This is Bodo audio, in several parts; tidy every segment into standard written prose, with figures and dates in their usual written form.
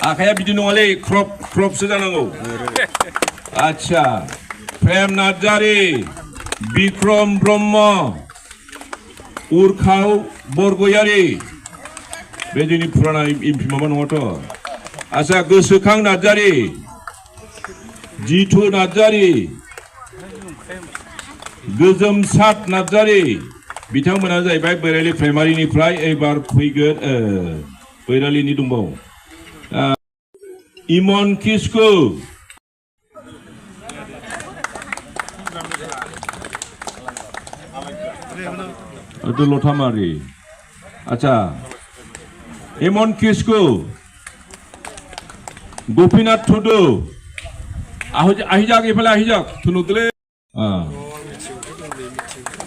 आखाया बिदि नङालै क्रपसो जानांगौ आच्छा प्रेम नार्जारी बिक्रम ब्रह्म उरखाव बरगयारी बे जोंनि फुराना एमपि माबा नङाथ' आच्छा गोसोखां नार्जारी जिथु नार्जारी गोजोमसाद नार्जारी बिथांमोना जाहैबाय बैरालि प्राइमारिनिफ्राय एबार फैगोन बैरालिनि दंबावो इमन किस्कु लथामारी अच्छा इमन किस्कु गोपीनाथ थुदु আহিजाक इफाले আহিजाक थुनुदले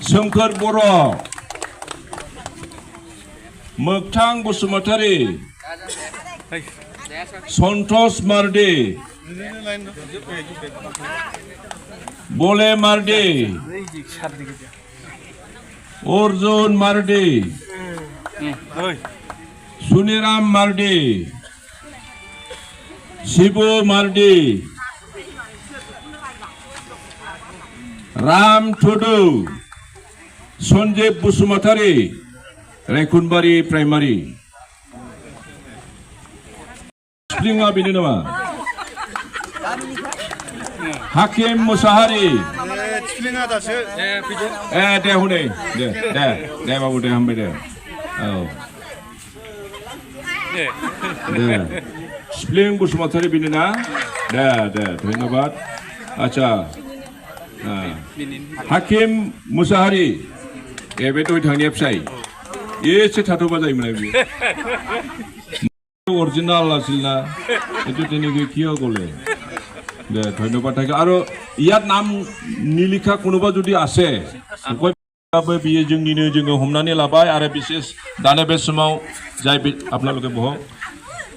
सोमखोर बर' मोगथां बसुमतारी सन्तोष मार्डी बले मार्डी अर्जुन मार्डी सुनीराम मार्डी शिबू मार्डी राम थुदु सन्जय बसुमतारी रायखुनबारी प्राइमारी स्प्रिंगा बेनो नामा हाकिम मुसाहारी दे हनै दे बाबु दे हामबाय दे औ दे स्प्रिं बसुमतारी बेनो ना दे धन्यबाद आच्छा हाकिम मुसाहारी बे दय थांनाया फिसाय एसे थाथ'बा जायोमोन बे অরিজিনাল আছিল না এটো তেনেকৈ কিয় গলে দে ধন্যবাদ থাকে আৰু ইয়াত নাম নিলিখা কোনোবা যদি আছে बियो जोंनिनो जोङो हमनानै लाबाय आरो बिसेस दानो बे समाव जाय आपनालोके बह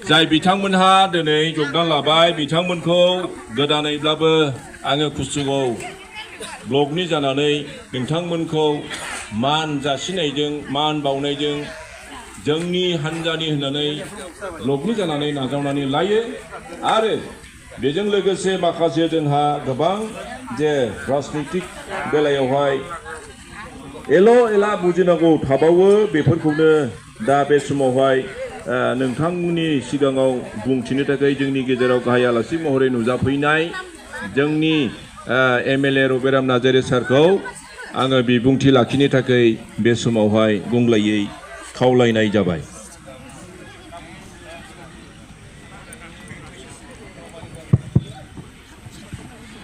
जाय बिथांमोनहा दिनै योगदान लाबाय बिथांमोनखौ गोदानैब्लाबो आङो कुसुगाव ब्लकनि जानानै नोंथांमोनखौ मान जासिनायजों मान बावनायजों जोंनि हान्जानि होननानै ब्लकनि जानानै नाजावनानै लायो आरो बेजों लोगोसे माखासे जोंहा गोबां जे राजनीतिक बेलायावहाय एल' एला बुजिनांगौ थाबावो बेफोरखौनो दा बे समावहाय नोंथांमोननि सिगाङाव बुंथिनो थाखाय जोंनि गेजेराव गाहाय आलासि महरै नुजाफैनाय जोंनि एमएलए रबिराम नार्जारी सारखौ आङो बिबुंथि लाखिनो थाखाय बे समावहाय गुंग्लायै खावलायनाय जाबाय।